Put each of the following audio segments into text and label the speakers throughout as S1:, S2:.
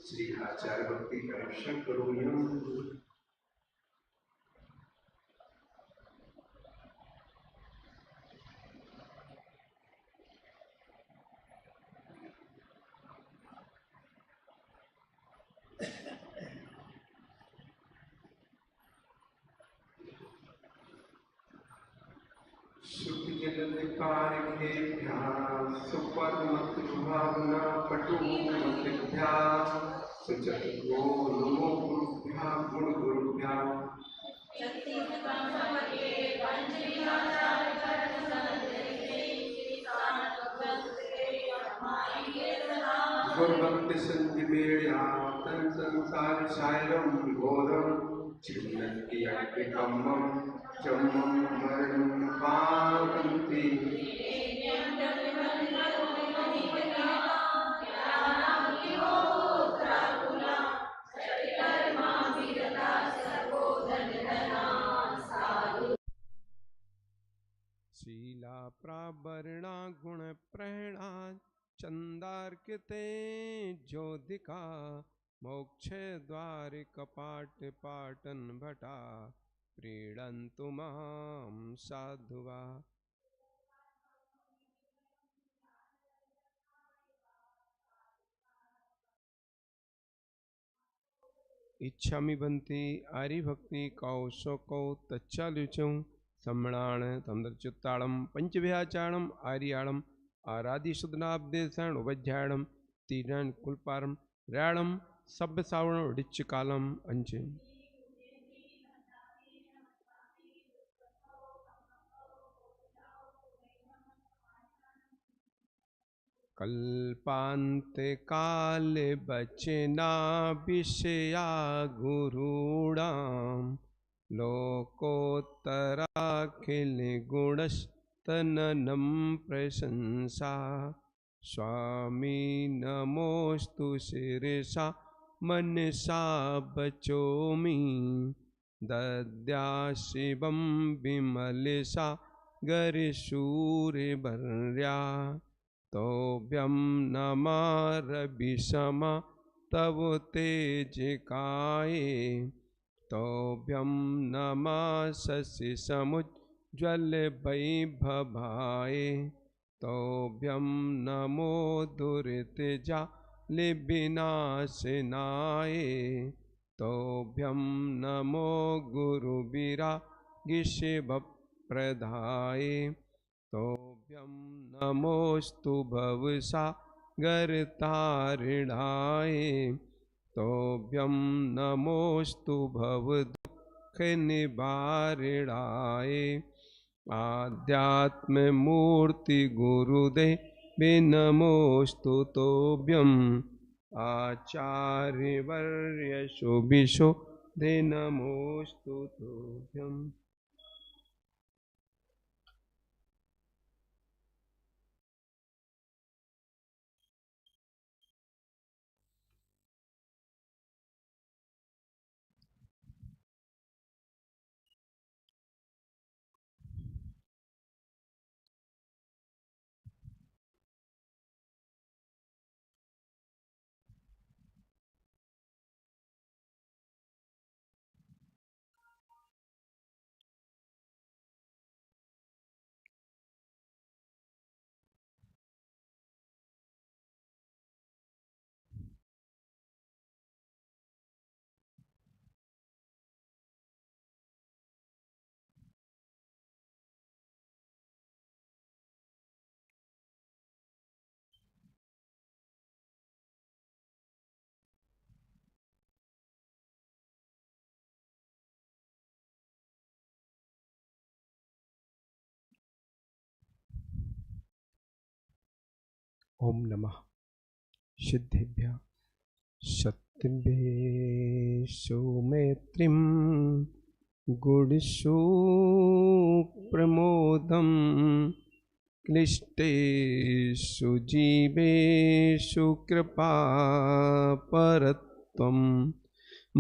S1: श्री आचार्य भक्ति करेक्शन करूँ। सुपरमतुभावना पटुमतिभ्या सुचतुर्गो नमो गुरुभ्यः गुरुभ्यः गुरुभक्ति संजीवेया तन संसार सायरम घोरम चिन्नति अग्निकम्मं जम्मं मरणं पावन्ति
S2: शीला प्रावरणा गुण प्रणा चंदार्किते ज्योतिका मोक्ष द्वार कपाट पाटन भटा प्रीणन्तु मां साधुवा। इच्छामि बंती आर्यभक्ति कौशको तच्चालुचौ सम्मणाण तमदर्चुत्ताणं पंचव्याचारणं आर्याणं आराधिशुद्धनाब्देशण उपध्यायणं तीरण कुलपारम राणम सभ्य सावण डिच्चकालम अंचे कल्पान्ते काले बचना विषया गुरूणां लोकोत्तराखिल गुणस्तननं प्रशंसा स्वामी नमोस्तु शिरसा मनसा बचोमि दद्या शिवं विमलसा गरिशूरवर्या तोभ्यं नमारभिषमा तव तेजकाये तोभ्यं नमः शशिसमुज्ज्वलवैभवाय तोभ्यं नमो दुरितजालिविनाशनाय तोभ्यं नमो गुरुविरागिशिवप्रदाय तोभ्यं नमोस्तु भवसागरतारिणाय तोभ्यं नमोस्तु भवदुःखनिवारिणाय आध्यात्ममूर्ति गुरुदेवे नमोस्तु तोभ्यम् आचार्यवर्य शुभिषो दे नमोस्तु तोभ्यम्। ओम नमः सिद्धेभ्यः शक्तिभ्येषु मैत्रीं गुणेषु प्रमोदं क्लिष्टेषु जीवेषु कृपापरत्वं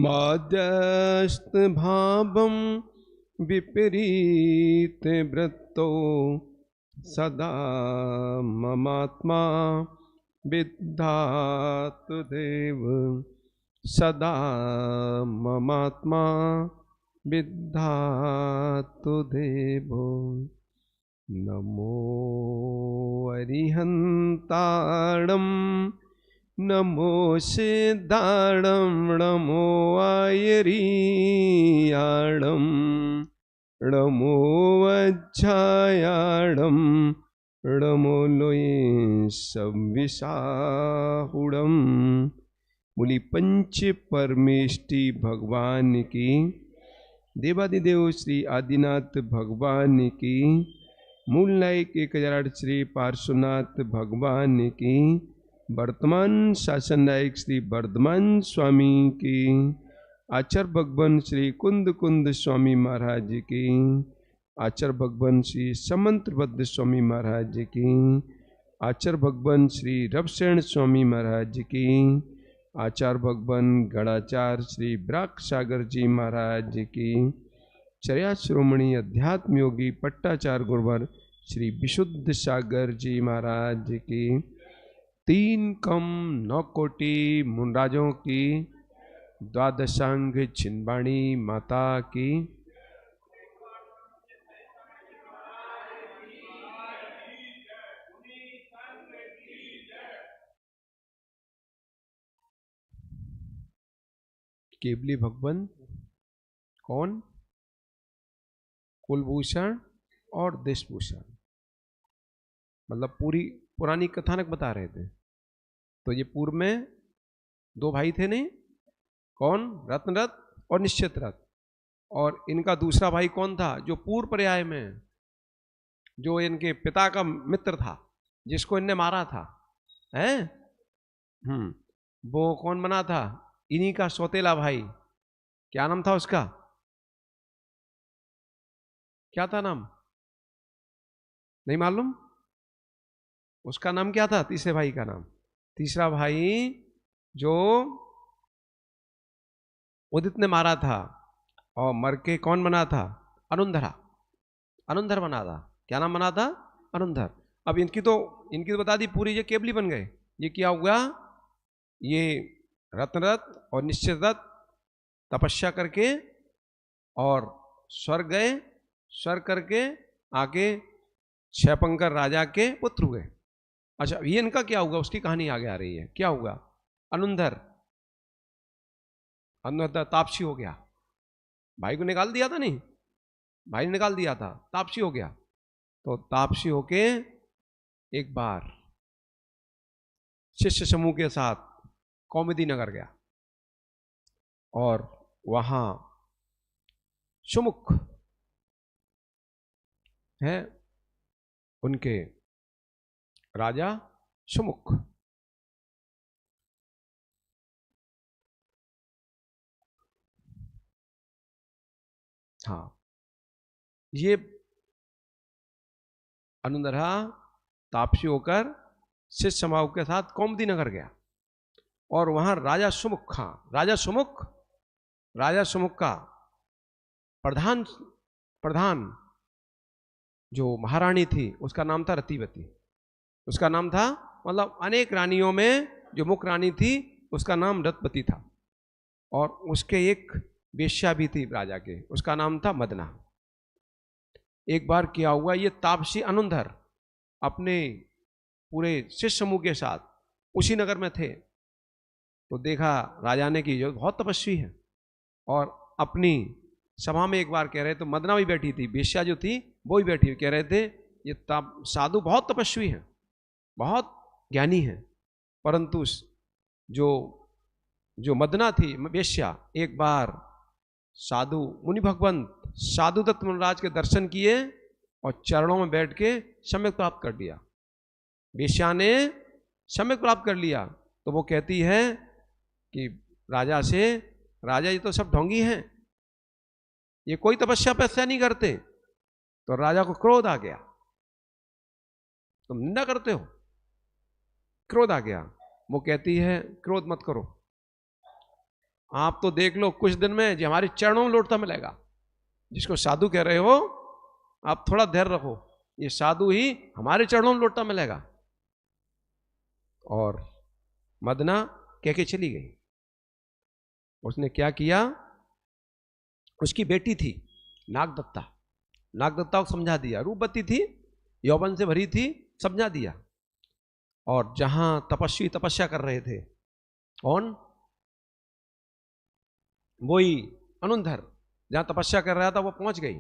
S2: मध्यस्थभावं विपरीतवृत्तो सदा ममात्मा विद्धातु देव सदा ममात्मा विद्धातु देवो। नमो अरिहन्ताणं नमो सिद्धाणं नमो आयरीयाणं नमो वज्जायाणं नमो लोये संविसाहुणं। बोली पंच परमेष्टि भगवान की, देवादिदेव श्री आदिनाथ भगवान की, मूल नायक 1008 श्री पार्श्वनाथ भगवान की, वर्तमान शासन नायक श्री वर्धमान स्वामी की, आचार्य भगवान श्री कुंद कुंद स्वामी महाराज की, आचार्य भगवान श्री समंत्रबद्ध स्वामी महाराज की, आचार्य भगवान श्री रवसेन स्वामी महाराज की, आचार्य भगवान गणाचार्य श्री ब्राक सागर जी महाराज की, चर्या श्रोमणी अध्यात्म योगी पट्टाचार्य गुरुवर श्री विशुद्ध सागर जी महाराज की, 3 कम 9 कोटि मुनराजों की, द्वादशांग छिंदवाणी माता की, केवली भगवान कौन? कुलभूषण और देशभूषण, मतलब पूरी पुरानी कथानक बता रहे थे। तो ये पूर्व में 2 भाई थे नहीं, कौन? रत्नरथ और निश्चित रथ। और इनका दूसरा भाई कौन था? जो पूर्व पर्याय में जो इनके पिता का मित्र था, जिसको इनने मारा था, हैं? वो कौन बना था? इन्हीं का सौतेला भाई। क्या नाम था उसका? क्या था नाम? नहीं मालूम? उसका नाम क्या था? तीसरे भाई का नाम, तीसरा भाई जो उदित ने मारा था और मर के कौन बना था? अनुंधरा, अनुंधर बना था। क्या नाम बना था? अनुंधर। अब इनकी तो बता दी पूरी, ये केवली बन गए। ये क्या हुआ? ये रत्नरथ और निश्चितरथ तपस्या करके और स्वर्ग गए, स्वर्ग करके आके क्षयपंकर राजा के पुत्र हुए। अच्छा, ये इनका क्या हुआ? उसकी कहानी आगे आ रही है। क्या हुआ? अनुंधर तापसी हो गया। भाई को निकाल दिया था, नहीं भाई ने निकाल दिया था, तापसी हो गया। तो तापसी होके एक बार शिष्य समूह के साथ कौमुदी नगर गया और वहां सुमुख है, उनके राजा सुमुख, हाँ, ये अनुंधरा तापसी होकर शिष्य समूह के साथ कौमुदी नगर गया और वहां राजा सुमुख, हाँ, राजा सुमुख का प्रधान जो महारानी थी उसका नाम था रतिवती। उसका नाम था, मतलब अनेक रानियों में जो मुख्य रानी थी उसका नाम रतवती था। और उसके एक वेश्या भी थी राजा के, उसका नाम था मदना। एक बार क्या हुआ, ये तापसी अनुंधर अपने पूरे शिष्य समूह के साथ उसी नगर में थे। तो देखा राजा ने कि जो बहुत तपस्वी है, और अपनी सभा में एक बार कह रहे, तो मदना भी बैठी थी, वेश्या जो थी वो भी बैठी, कह रहे थे ये साधु बहुत तपस्वी है, बहुत ज्ञानी है। परंतु जो मदना थी वेश्या, एक बार साधु मुनि भगवंत साधु दत्त मुनिराज के दर्शन किए और चरणों में बैठ के सम्यक प्राप्त कर लिया। वेश्या ने सम्यक प्राप्त कर लिया। तो वो कहती है कि राजा से, राजा ये तो सब ढोंगी हैं, ये कोई तपस्या पैसा नहीं करते। तो राजा को क्रोध आ गया, तुम निंदा करते हो, क्रोध आ गया। वो कहती है क्रोध मत करो, आप तो देख लो कुछ दिन में जो हमारे चरणों में लौटता मिलेगा। जिसको साधु कह रहे हो आप थोड़ा धैर्य रखो, ये साधु ही हमारे चरणों में लौटता मिलेगा। और मदना कह के चली गई। उसने क्या किया, उसकी बेटी थी नागदत्ता, नागदत्ता को समझा दिया, रूपवती थी, यौवन से भरी थी, समझा दिया। और जहां तपस्वी तपस्या कर रहे थे, कौन, वही अनुंधर, जहां तपस्या कर रहा था वो पहुंच गई,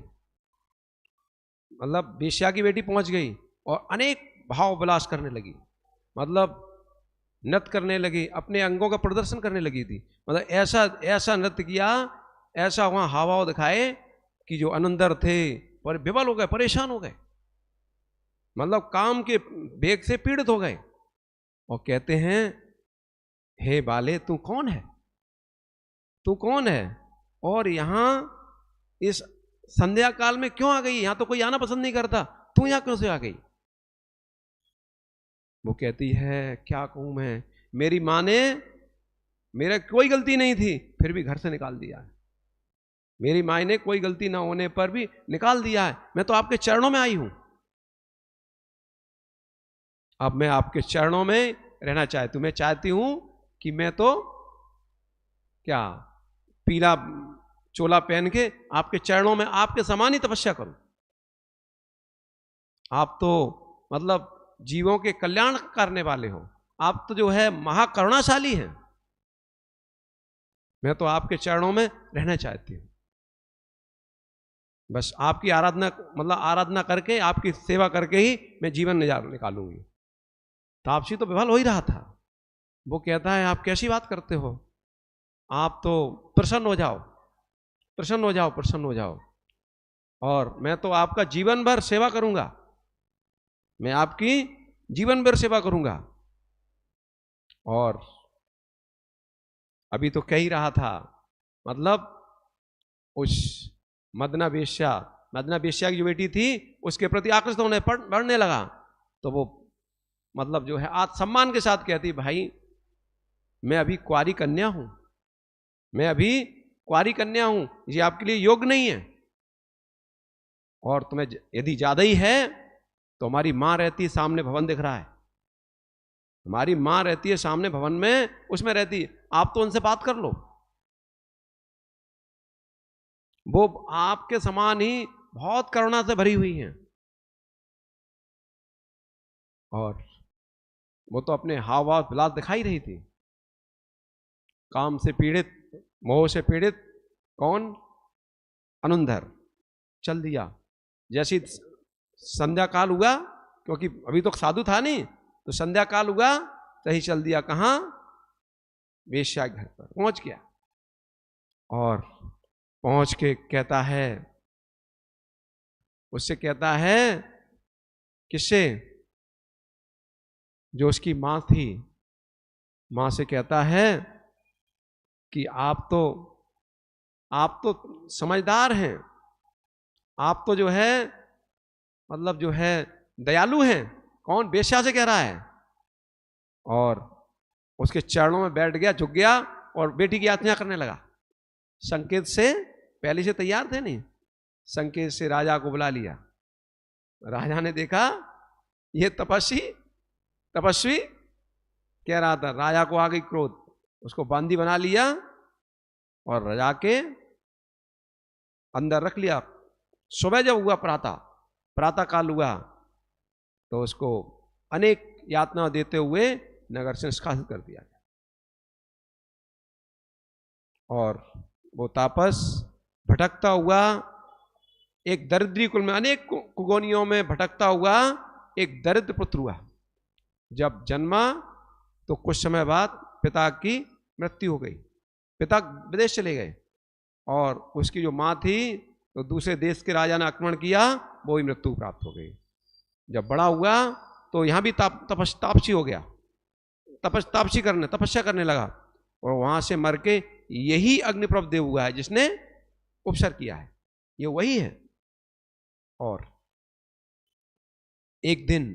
S2: मतलब वेश्या की बेटी पहुंच गई और अनेक भाव विलास करने लगी, मतलब नृत्य करने लगी, अपने अंगों का प्रदर्शन करने लगी थी। मतलब ऐसा ऐसा नृत्य किया, ऐसा वहां हाव दिखाए कि जो अनुंधर थे पर विवल हो गए, परेशान हो गए, मतलब काम के वेग से पीड़ित हो गए। और कहते हैं, हे बाले तू कौन है, तू कौन है, और यहां इस संध्या काल में क्यों आ गई, यहां तो कोई आना पसंद नहीं करता, तू यहां क्यों से आ गई। वो कहती है, क्या कहूं मैं, मेरी मां ने, मेरा कोई गलती नहीं थी फिर भी घर से निकाल दिया है, मेरी मां ने कोई गलती ना होने पर भी निकाल दिया है, मैं तो आपके चरणों में आई हूं, अब मैं आपके चरणों में रहना चाहती हूं, मैं चाहती हूं कि मैं तो क्या पीला चोला पहन के आपके चरणों में आपके समान ही तपस्या करूं, आप तो मतलब जीवों के कल्याण करने वाले हो, आप तो जो है महाकरुणाशाली हैं, मैं तो आपके चरणों में रहना चाहती हूं, बस आपकी आराधना, मतलब आराधना करके, आपकी सेवा करके ही मैं जीवन निकालूंगी। तापसी तो विफल हो ही रहा था। वो कहता है, आप कैसी बात करते हो, आप तो प्रसन्न हो जाओ, प्रसन्न हो जाओ, प्रसन्न हो जाओ, और मैं तो आपका जीवन भर सेवा करूंगा, मैं आपकी जीवन भर सेवा करूंगा। और अभी तो कह ही रहा था, मतलब उस मदना वेश्या की जो बेटी थी उसके प्रति आकृष्ट होने बढ़ने लगा, तो वो मतलब जो है आत्मसम्मान के साथ कहती, भाई मैं अभी कुंवारी कन्या हूं, मैं अभी कुंवारी कन्या हूं, ये आपके लिए योग्य नहीं है, और तुम्हें यदि ज्यादा ही है तो हमारी मां रहती है, सामने भवन दिख रहा है, हमारी मां रहती है सामने भवन में, उसमें रहती है, आप तो उनसे बात कर लो, वो आपके समान ही बहुत करुणा से भरी हुई हैं, और वो तो अपने हाव भाव विलास दिखाई रही थी। काम से पीड़ित, मोह से पीड़ित कौन, अनुंधर चल दिया। जैसी संध्या काल हुआ, क्योंकि अभी तो साधु था नहीं, तो संध्या काल हुआ सही चल दिया, कहां, वेश्या के घर पर पहुंच गया, और पहुंच के कहता है, उससे कहता है, किससे, जो उसकी मां थी, मां से कहता है कि आप तो समझदार हैं, आप तो जो है मतलब जो है दयालु हैं, कौन, वेश्या से कह रहा है, और उसके चरणों में बैठ गया, झुक गया, और बेटी की याचना करने लगा। संकेत से पहले से तैयार थे नहीं, संकेत से राजा को बुला लिया, राजा ने देखा ये तपस्वी कह रहा था, राजा को आ गई क्रोध, उसको बंदी बना लिया और राजा के अंदर रख लिया। सुबह जब हुआ प्रातः काल हुआ, तो उसको अनेक यातना देते हुए नगर से निष्कासित कर दिया, और वो तापस भटकता हुआ एक दरिद्री कुल में, अनेक कुगोनियों में भटकता हुआ एक दरिद्र पुत्र हुआ। जब जन्मा तो कुछ समय बाद पिता की मृत्यु हो गई, पिता विदेश चले गए, और उसकी जो मां थी तो दूसरे देश के राजा ने आक्रमण किया, वो ही मृत्यु प्राप्त हो गई। जब बड़ा हुआ तो यहां भी तापसी हो गया, तपस्या करने लगा, और वहां से मर के यही अग्निप्रभ देव हुआ है जिसने उपसर किया है, ये वही है। और एक दिन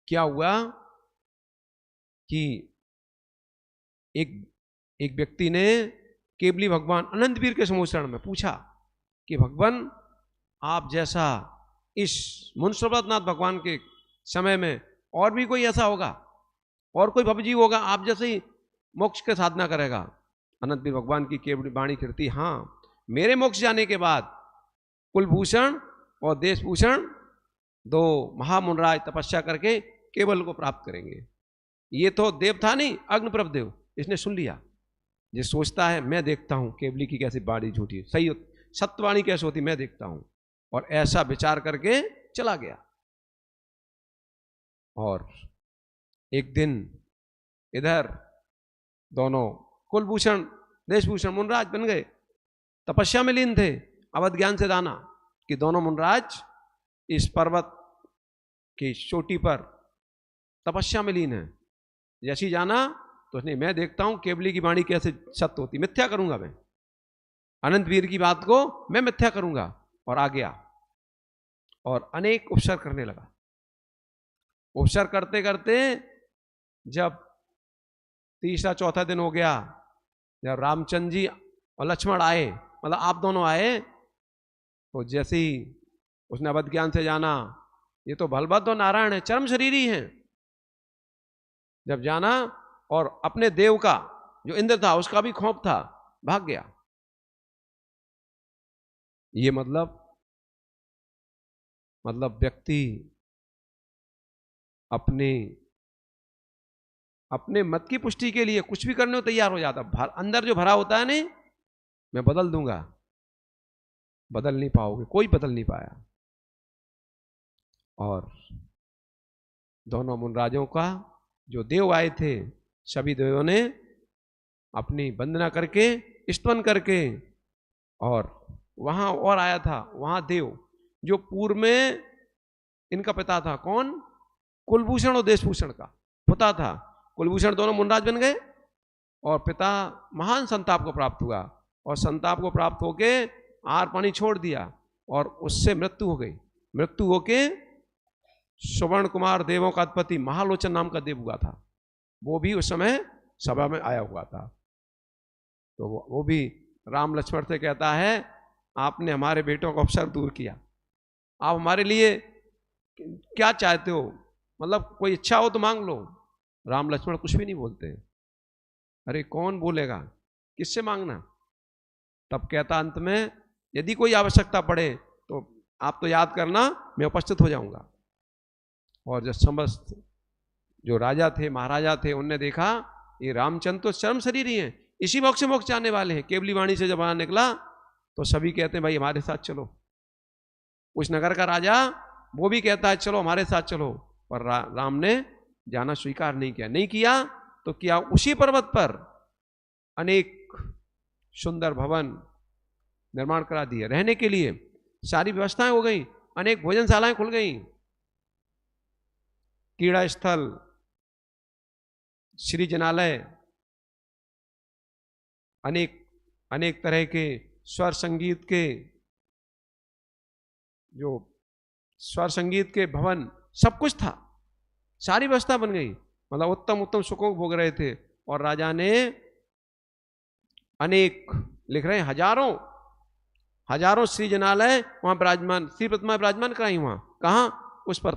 S2: क्या हुआ कि एक व्यक्ति ने केवली भगवान अनंतवीर के समूह शरण में पूछा कि भगवान, आप जैसा इस मुंसुबतनाथ भगवान के समय में और भी कोई ऐसा होगा,
S3: और कोई भवजीव होगा आप जैसे ही मोक्ष के साधना करेगा। अनंत वीर भगवान की केवड़ी वाणी खिड़ती, हाँ मेरे मोक्ष जाने के बाद कुलभूषण और देशभूषण दो महामुनराज तपस्या करके केवल को प्राप्त करेंगे। ये तो देव था नहीं, अग्निप्रभ देव, इसने सुन लिया। ये सोचता है मैं देखता हूं केवली की कैसी बाड़ी झूठी सही सत्यवाणी कैसे होती मैं देखता हूं, और ऐसा विचार करके चला गया। और एक दिन इधर दोनों कुलभूषण देशभूषण मुनराज बन गए, तपस्या में लीन थे। अवध ज्ञान से जाना कि दोनों मुनराज इस पर्वत की चोटी पर तपस्या में लीन है। जैसी जाना तो उसने मैं देखता हूं केवली की वाणी कैसे सत्य होती, मिथ्या करूंगा मैं, अनंत वीर की बात को मैं मिथ्या करूंगा। और आ गया और अनेक उपसर्ग करने लगा। उपसर्ग करते करते जब तीसरा चौथा दिन हो गया, जब रामचंद्र जी और लक्ष्मण आए, मतलब आप दोनों आए, तो जैसे ही उसने अवध ज्ञान से जाना ये तो बलभद्र और नारायण है, चरम शरीरी हैं। जब जाना और अपने देव का जो इंद्र था उसका भी खौफ था, भाग गया। ये मतलब व्यक्ति अपने मत की पुष्टि के लिए कुछ भी करने को तैयार हो जाता। अंदर जो भरा होता है नहीं, मैं बदल दूंगा, बदल नहीं पाओगे, कोई बदल नहीं पाया। और दोनों मुनराजों का जो देव आए थे, सभी देवों ने अपनी वंदना करके स्तवन करके, और वहां और आया था वहां देव जो पूर्व में इनका पिता था, कौन? कुलभूषण और देशभूषण का पिता था। कुलभूषण दोनों मुनराज बन गए और पिता महान संताप को प्राप्त हुआ, और संताप को प्राप्त होके आर पानी छोड़ दिया और उससे मृत्यु हो गई। मृत्यु होके सुवर्ण कुमार देवों का अधिपति महालोचन नाम का देव हुआ था, वो भी उस समय सभा में आया हुआ था। तो वो भी राम लक्ष्मण से कहता है आपने हमारे बेटों का अवसर दूर किया, आप हमारे लिए क्या चाहते हो, मतलब कोई इच्छा हो तो मांग लो। राम लक्ष्मण कुछ भी नहीं बोलते। अरे कौन बोलेगा, किससे मांगना? तब कहता अंत में यदि कोई आवश्यकता पड़े तो आप तो याद करना, मैं उपस्थित हो जाऊंगा। और जब समस्त जो राजा थे महाराजा थे उनने देखा ये रामचंद्र तो चरम शरीर ही हैं, इसी मोक्ष से मोक्ष जाने वाले हैं। केवली वाणी से जब वहां निकला तो सभी कहते हैं भाई हमारे साथ चलो। उस नगर का राजा वो भी कहता है चलो हमारे साथ चलो, पर राम ने जाना स्वीकार नहीं किया। नहीं किया तो क्या उसी पर्वत पर अनेक सुंदर भवन निर्माण करा दिए, रहने के लिए सारी व्यवस्थाएं हो गई, अनेक भोजनशालाएं खुल गई, क्रीड़ा स्थल, श्री जनालय, अनेक तरह के स्वर संगीत के जो स्वर संगीत के भवन, सब कुछ था, सारी व्यवस्था बन गई। मतलब उत्तम उत्तम सुखों को भोग रहे थे। और राजा ने अनेक, लिख रहे हैं हजारों श्री जनालय वहां विराजमान, श्री प्रतिमा विराजमान कराई वहां। कहां? उस पर,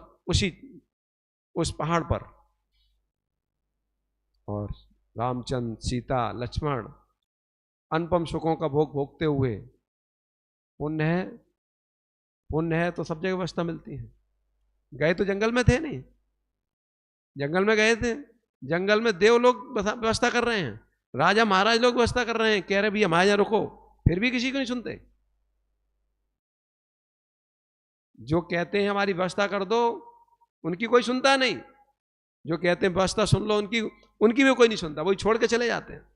S3: उस पहाड़ पर। और रामचंद्र सीता लक्ष्मण अनुपम सुखों का भोग भोगते हुए, पुण्य है तो सब जगह व्यवस्था मिलती है। गए तो जंगल में थे नहीं, जंगल में गए थे, जंगल में देव लोग व्यवस्था कर रहे हैं, राजा महाराज लोग व्यवस्था कर रहे हैं, कह रहे भी हमारे यहां रुको, फिर भी किसी को नहीं सुनते। जो कहते हैं हमारी व्यवस्था कर दो उनकी कोई सुनता नहीं, जो कहते हैं व्यवस्था सुन लो उनकी भी कोई नहीं सुनता, वही छोड़ के चले जाते हैं।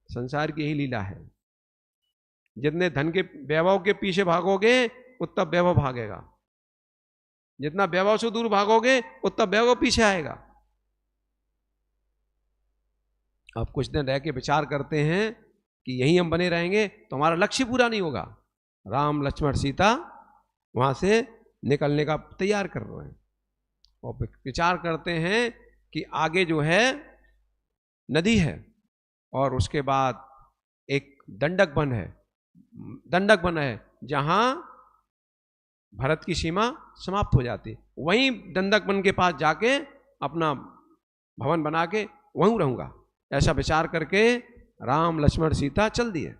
S3: संसार की यही लीला है। जितने धन के वैभव के पीछे भागोगे उतना वैभव भागेगा, जितना वैभव से दूर भागोगे उतना वैभव पीछे आएगा। अब कुछ दिन रह के विचार करते हैं कि यहीं हम बने रहेंगे तो हमारा लक्ष्य पूरा नहीं होगा। राम लक्ष्मण सीता वहां से निकलने का तैयार कर रहे हैं और विचार करते हैं कि आगे जो है नदी है और उसके बाद एक दंडक वन है जहां भरत की सीमा समाप्त हो जाती। वहीं दंडक वन के पास जाके अपना भवन बना के वहीं रहूंगा, ऐसा विचार करके राम लक्ष्मण सीता चल दिए।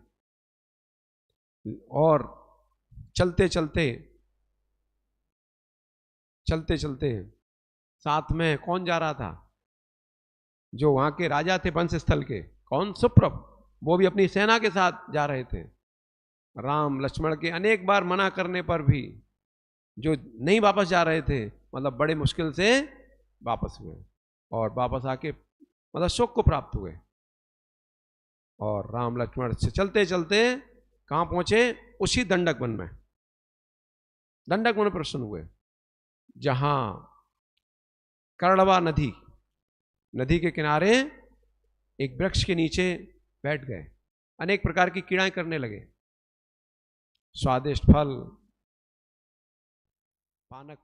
S3: और चलते चलते चलते चलते साथ में कौन जा रहा था? जो वहां के राजा थे वंश स्थल के, कौन? सुप्रभ, वो भी अपनी सेना के साथ जा रहे थे। राम लक्ष्मण के अनेक बार मना करने पर भी जो नहीं वापस जा रहे थे, मतलब बड़े मुश्किल से वापस हुए और वापस आके मतलब सुख को प्राप्त हुए। और राम लक्ष्मण से चलते चलते कहाँ पहुंचे? उसी दंडक वन में, दंडक वन प्रसन्न हुए, जहां कर्णवा नदी, नदी के किनारे एक वृक्ष के नीचे बैठ गए। अनेक प्रकार की क्रीड़ाएं करने लगे, स्वादिष्ट फल, पानक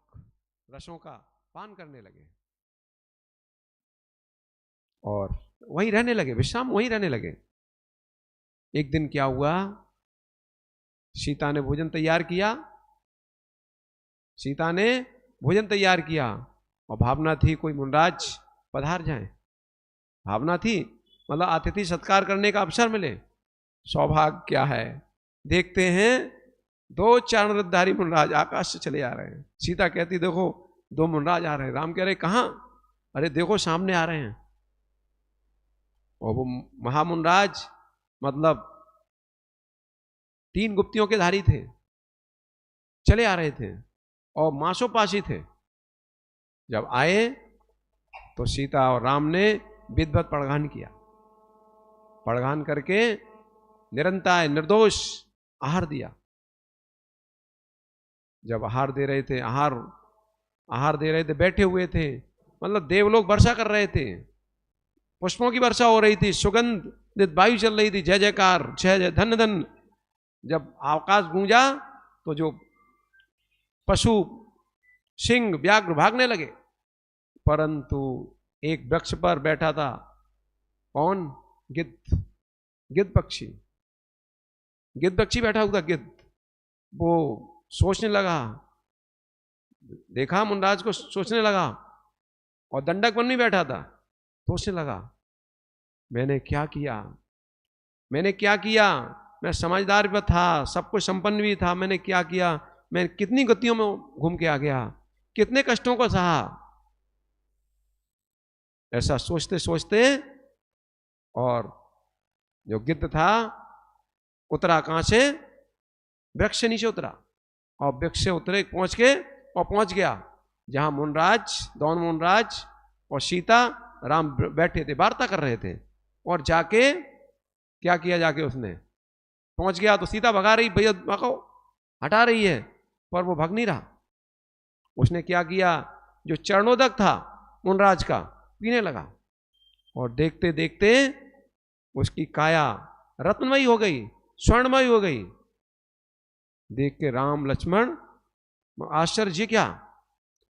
S3: रसों का पान करने लगे और वहीं रहने लगे, विश्राम वहीं रहने लगे। एक दिन क्या हुआ? सीता ने भोजन तैयार किया, सीता ने भोजन तैयार किया और भावना थी कोई मुनराज पधार जाए, भावना थी मतलब अतिथि सत्कार करने का अवसर मिले। सौभाग्य क्या है, देखते हैं 2 चारणरथधारी मुनराज आकाश से चले आ रहे हैं। सीता कहती देखो 2 मुनराज आ रहे हैं। राम कह रहे कहाँ? अरे देखो सामने आ रहे हैं। और वो महामुनराज मतलब 3 गुप्तियों के धारी थे, चले आ रहे थे और मासोपासी थे। जब आए तो सीता और राम ने विधिवत पड़घान किया, पड़घान करके निरंतर निर्दोष आहार दिया। जब आहार दे रहे थे, आहार दे रहे थे, बैठे हुए थे, मतलब देवलोक वर्षा कर रहे थे, पुष्पों की वर्षा हो रही थी, सुगंधित वायु चल रही थी, जय जयकार, जय जय, धन धन। जब आकाश गूंजा तो जो पशु सिंह व्याघ्र भागने लगे, परंतु एक वृक्ष पर बैठा था, कौन? गिद्ध, गिद्ध पक्षी, गिद्ध पक्षी बैठा हुआ था, गिद्ध। वो सोचने लगा, देखा मुनराज को, सोचने लगा, और दंडक वन में बैठा था, सोचने लगा मैंने क्या किया, मैंने क्या किया, मैं समझदार भी था, सब कुछ संपन्न भी था, मैंने क्या किया, मैं कितनी गतियों में घूम के आ गया, कितने कष्टों को सहा। ऐसा सोचते सोचते और जो गिद्ध था उतरा, कहां से? वृक्ष से नीचे उतरा और वृक्ष से उतरे पहुंच के और पहुंच गया जहां मुनराज, दोनों मुनराज और सीता राम बैठे थे, वार्ता कर रहे थे। और जाके क्या किया, जाके उसने पहुंच गया तो सीता भगा रही, भैया भगाओ, हटा रही है, पर वो भग नहीं रहा। उसने क्या किया, जो चरणोदक था मुनराज का, पीने लगा और देखते देखते उसकी काया रत्नमयी हो गई, स्वर्णमयी हो गई। देख के राम लक्ष्मण आश्चर्य क्या,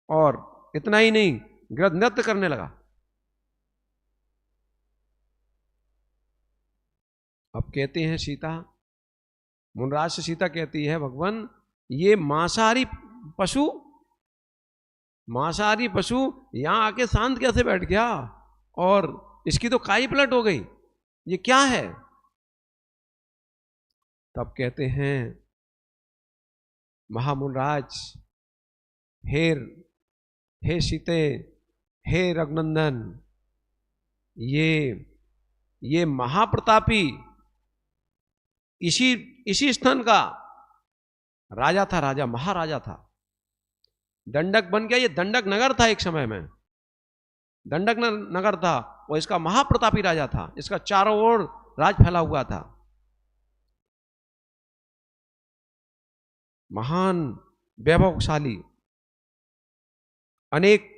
S3: और इतना ही नहीं, गृह नृत्य करने लगा। अब कहते हैं सीता, मुनराज से सीता कहती है, भगवान ये मांसाहारी पशु, मांसाहारी पशु यहां आके शांत कैसे बैठ गया, और इसकी तो काई पलट हो गई, ये क्या है? तब कहते हैं महामुनराज, हे सीते, हे रघुनंदन, ये महाप्रतापी इसी स्थान का राजा था, राजा महाराजा था, दंडक बन गया। ये दंडक नगर था एक समय में, दंडक नगर था, और इसका महाप्रतापी राजा था, इसका चारों ओर राज फैला हुआ था, महान वैभवशाली, अनेक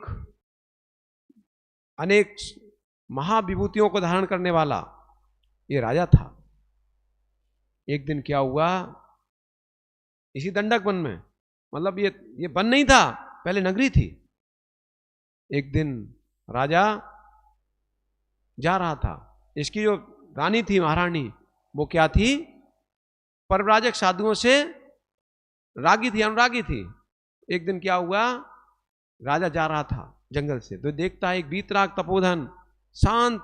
S3: महाविभूतियों को धारण करने वाला ये राजा था। एक दिन क्या हुआ, इसी दंडक वन में, मतलब ये वन नहीं था, पहले नगरी थी। एक दिन राजा जा रहा था, इसकी जो रानी थी, महारानी, वो क्या थी, परिव्राजक साधुओं से रागी थी, अनुरागी थी। एक दिन क्या हुआ, राजा जा रहा था, जंगल से, तो देखता है एक वीतराग तपोधन शांत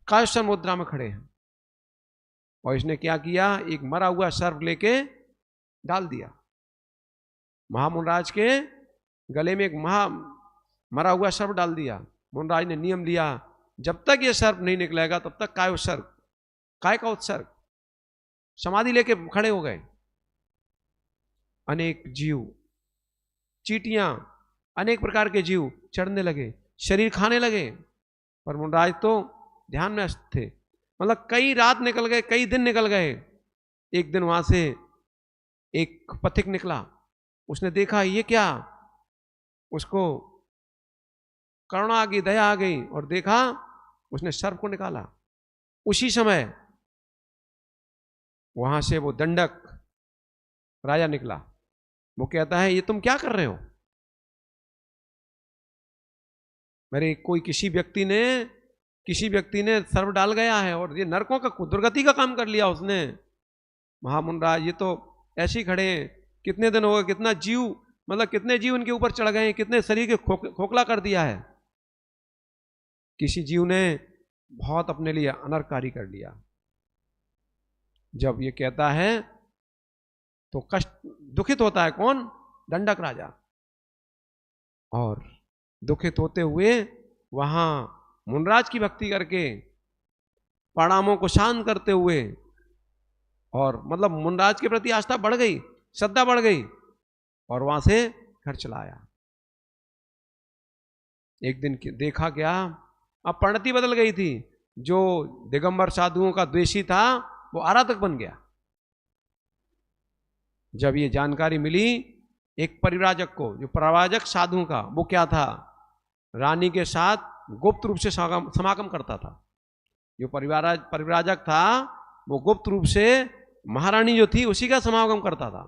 S3: कायस्थ मुद्रा में खड़े हैं। और इसने क्या किया, एक मरा हुआ सर्प लेके डाल दिया महामुनराज के गले में, एक मरा हुआ सर्प डाल दिया। मुनराज ने नियम लिया, जब तक ये सर्प नहीं निकलेगा तब तक काय उत्सर्ग, काय का उत्सर्ग। समाधि लेके खड़े हो गए। अनेक जीव, चींटियां, अनेक प्रकार के जीव चढ़ने लगे, शरीर खाने लगे, पर मुनराज तो ध्यान में थे। मतलब कई रात निकल गए, कई दिन निकल गए। एक दिन वहां से एक पथिक निकला, उसने देखा ये क्या, उसको करुणा आ गई, दया आ गई, और देखा, उसने सर्प को निकाला। उसी समय वहां से वो दंडक राजा निकला। वो कहता है ये तुम क्या कर रहे हो? मेरे कोई किसी व्यक्ति ने सर्प डाल गया है और ये नरकों का दुर्गति का काम कर लिया उसने। महामुनराज ये तो ऐसे ही खड़े हैं, कितने दिन हो गए, कितना जीव, मतलब कितने जीव इनके ऊपर चढ़ गए हैं, कितने शरीर के खोखला कर दिया है। किसी जीव ने बहुत अपने लिए अनर्थकारी कर लिया। जब ये कहता है तो कष्ट, दुखित होता है कौन? दंडक राजा। और दुखित होते हुए वहां मुनराज की भक्ति करके, प्रणामों को शांत करते हुए, और मतलब मुनराज के प्रति आस्था बढ़ गई, श्रद्धा बढ़ गई, और वहां से घर चला आया। एक दिन देखा क्या, अब परिणति बदल गई थी। जो दिगंबर साधुओं का द्वेषी था वो आराधक बन गया। जब ये जानकारी मिली एक परिव्राजक को, जो परिव्राजक साधुओं का, वो क्या था, रानी के साथ गुप्त रूप से समागम करता था। जो परिव्राजक था वो गुप्त रूप से महारानी जो थी उसी का समागम करता था।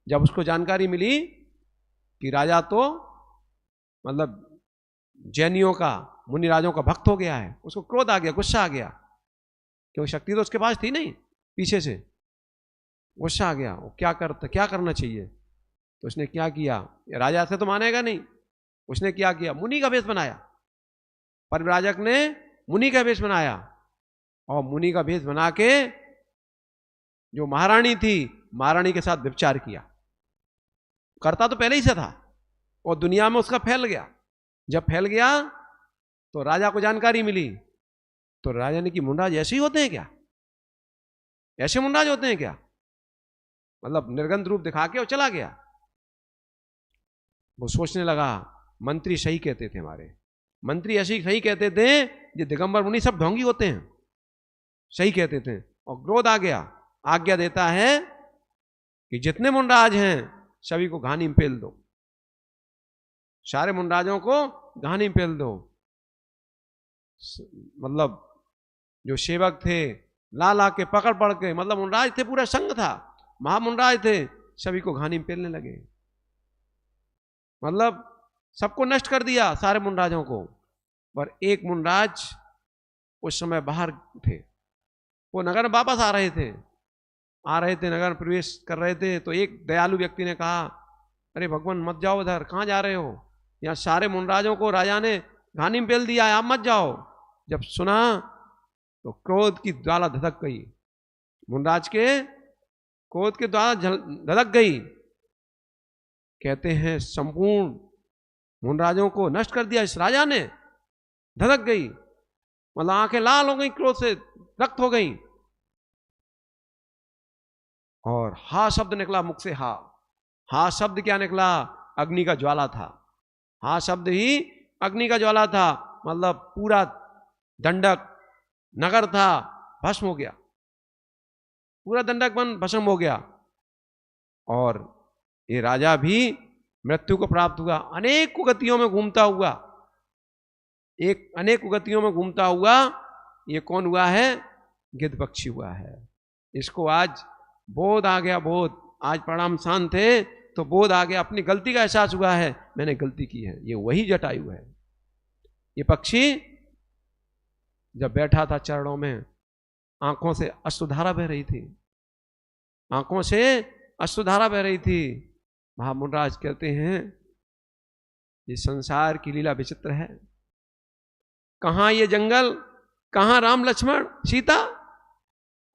S3: जब उसको जानकारी मिली कि राजा तो मतलब जैनियों का, मुनिराजों का भक्त हो गया है, उसको क्रोध आ गया, गुस्सा आ गया, क्योंकि शक्ति तो उसके पास थी नहीं, पीछे से गुस्सा आ गया। वो क्या करना चाहिए? तो उसने क्या किया, राजा से तो मानेगा नहीं, उसने क्या किया, मुनि का वेश बनाया। परिव्राजक ने मुनि का वेश बनाया, और मुनि का वेश बना के जो महारानी थी, महारानी के साथ व्यभिचार किया। करता तो पहले ही से था, और दुनिया में उसका फैल गया। जब फैल गया तो राजा को जानकारी मिली, तो राजा ने कि मुनराज ऐसे ही होते हैं क्या? ऐसे मुनराज होते हैं क्या? मतलब निर्गंध रूप दिखा के और चला गया। वो सोचने लगा, मंत्री सही कहते थे, हमारे मंत्री ऐसे ही सही कहते थे, ये दिगंबर मुनि सब ढोंगी होते हैं, सही कहते थे। और क्रोध आ गया, आज्ञा देता है कि जितने मुनराज हैं सभी को घानी में पेल दो, सारे मुनराजों को घानी में पेल दो। मतलब जो सेवक थे ला ला के पकड़ के, मतलब मुनराज थे, पूरा संघ था, महामुनराज थे, सभी को घानी में पेलने लगे। मतलब सबको नष्ट कर दिया, सारे मुनराजों को। पर एक मुनराज उस समय बाहर थे, वो नगर में वापस आ रहे थे, नगर में प्रवेश कर रहे थे। तो एक दयालु व्यक्ति ने कहा, अरे भगवान मत जाओ उधर, कहाँ जा रहे हो? यहाँ सारे मुनराजों को राजा ने घानी में पेल दिया है, आप मत जाओ। जब सुना तो क्रोध की ज्वाला धधक गई, मुनराज के क्रोध की ज्वाला धधक गई। कहते हैं संपूर्ण मुनराजों को नष्ट कर दिया इस राजा ने, धधक गई, मतलब आंखें लाल हो गई, क्रोध से रक्त हो गई। और हा शब्द निकला मुख से, हा शब्द क्या निकला? अग्नि का ज्वाला था। हा शब्द ही अग्नि का ज्वाला था, मतलब पूरा दंडक नगर था भस्म हो गया, पूरा दंडक वन भस्म हो गया। और ये राजा भी मृत्यु को प्राप्त हुआ, अनेक कुगतियों में घूमता हुआ, अनेक कुगतियों में घूमता हुआ। ये कौन हुआ है? गिद्ध पक्षी हुआ है। इसको आज बोध आ गया, बोध। आज प्रणाम शांत थे तो बोध आ गया, अपनी गलती का एहसास हुआ है, मैंने गलती की है। ये वही जटायु है। ये पक्षी जब बैठा था चरणों में, आंखों से अश्रुधारा बह रही थी, आंखों से अश्रुधारा बह रही थी। महामुनराज कहते हैं ये संसार की लीला विचित्र है। कहां ये जंगल, कहां राम लक्ष्मण सीता,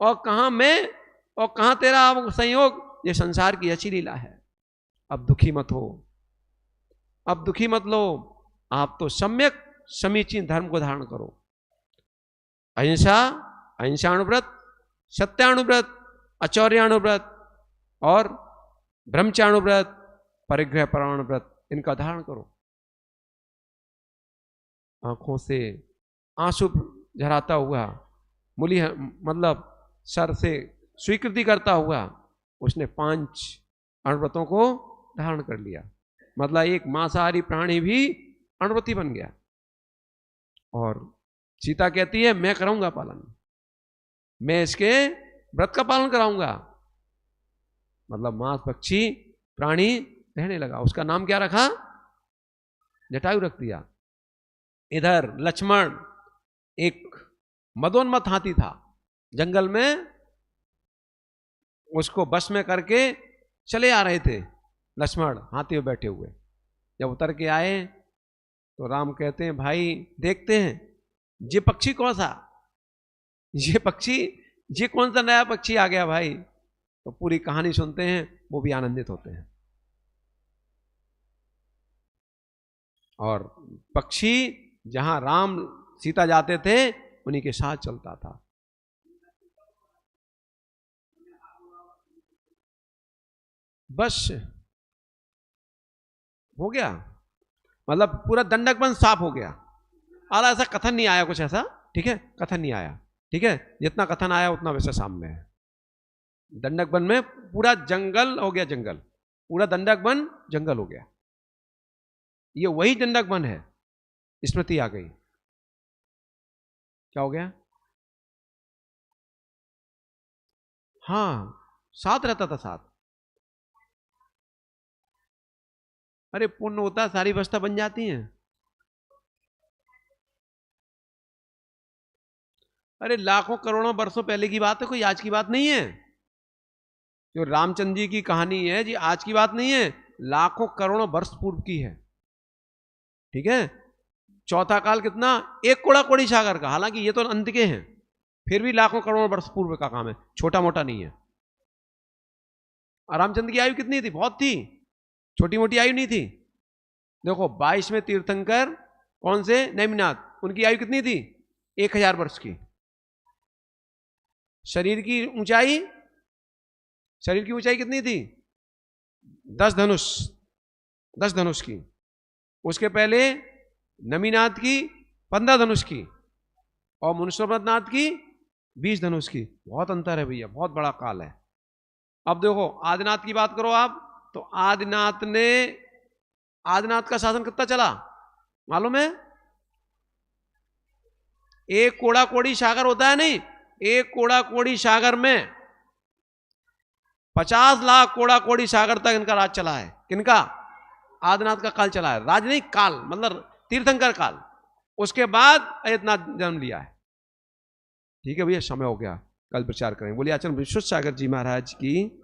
S3: और कहां मैं, और कहां तेरा संयोग। ये संसार की अच्छी लीला है। अब दुखी मत हो, अब दुखी मत लो। आप तो सम्यक समीचीन धर्म को धारण करो। अहिंसा, अहिंसानुव्रत, सत्यानुव्रत, अचौर्यानुव्रत और ब्रह्मचानुव्रत, परिग्रह परायणव्रत, इनका धारण करो। आंखों से आंसू झराता हुआ, मूली मतलब सर से स्वीकृति करता हुआ उसने 5 अणुव्रतों को धारण कर लिया। मतलब एक मांसाहारी प्राणी भी अणुव्रती बन गया। और सीता कहती है मैं कराऊंगा पालन, मैं इसके व्रत का पालन कराऊंगा। मतलब मांस भक्षी प्राणी रहने लगा। उसका नाम क्या रखा? जटायु रख दिया। इधर लक्ष्मण एक मदोन्मत्त हाथी था, जंगल में उसको बस में करके चले आ रहे थे लक्ष्मण हाथी में बैठे हुए। जब उतर के आए तो राम कहते हैं भाई देखते हैं ये पक्षी कौन सा, ये पक्षी, ये कौन सा नया पक्षी आ गया भाई। तो पूरी कहानी सुनते हैं, वो भी आनंदित होते हैं। और पक्षी जहां राम सीता जाते थे उन्हीं के साथ चलता था। बस हो गया, मतलब पूरा दंडक वन साफ हो गया। और ऐसा कथन नहीं आया कुछ ऐसा, ठीक है, कथन नहीं आया, ठीक है। जितना कथन आया उतना वैसे सामने है। दंडक वन में पूरा जंगल हो गया, जंगल, पूरा दंडक वन जंगल हो गया। ये वही दंडक वन है। स्मृति आ गई। क्या हो गया? हाँ, साथ रहता था, साथ। अरे पुण्य होता, सारी व्यवस्था बन जाती है। अरे लाखों करोड़ों वर्षों पहले की बात है, कोई आज की बात नहीं है। जो रामचंद्र जी की कहानी है जी, आज की बात नहीं है, लाखों करोड़ों वर्ष पूर्व की है, ठीक है। चौथा काल कितना? एक कोड़ा कोड़ी सागर का। हालांकि ये तो अंत के हैं, फिर भी लाखों करोड़ों वर्ष पूर्व का काम है, छोटा मोटा नहीं है। और रामचंद्र की आयु कितनी थी? बहुत थी, छोटी मोटी आयु नहीं थी। देखो 22वें तीर्थंकर कौन से? नेमिनाथ, उनकी आयु कितनी थी? 1000 वर्ष की। शरीर की ऊंचाई, शरीर की ऊंचाई कितनी थी? 10 धनुष, 10 धनुष की। उसके पहले नमीनाथ की 15 धनुष की, और मुनिश्वरनाथ की 20 धनुष की। बहुत अंतर है भैया, बहुत बड़ा काल है। अब देखो आदिनाथ की बात करो आप, तो आदिनाथ का शासन कितना चला मालूम है? एक कोड़ा कोड़ी सागर होता है नहीं, एक कोड़ा कोड़ी सागर में 50 लाख कोड़ा कोड़ी सागर तक इनका राज चला है। किनका? आदिनाथ का काल चला है। राज नहीं, काल मतलब तीर्थंकर काल। उसके बाद अयतनाथ जन्म लिया है। ठीक है भैया, समय हो गया, कल प्रचार करेंगे। बोलिए आचार्य विश्वेश्वर सागर जी महाराज की।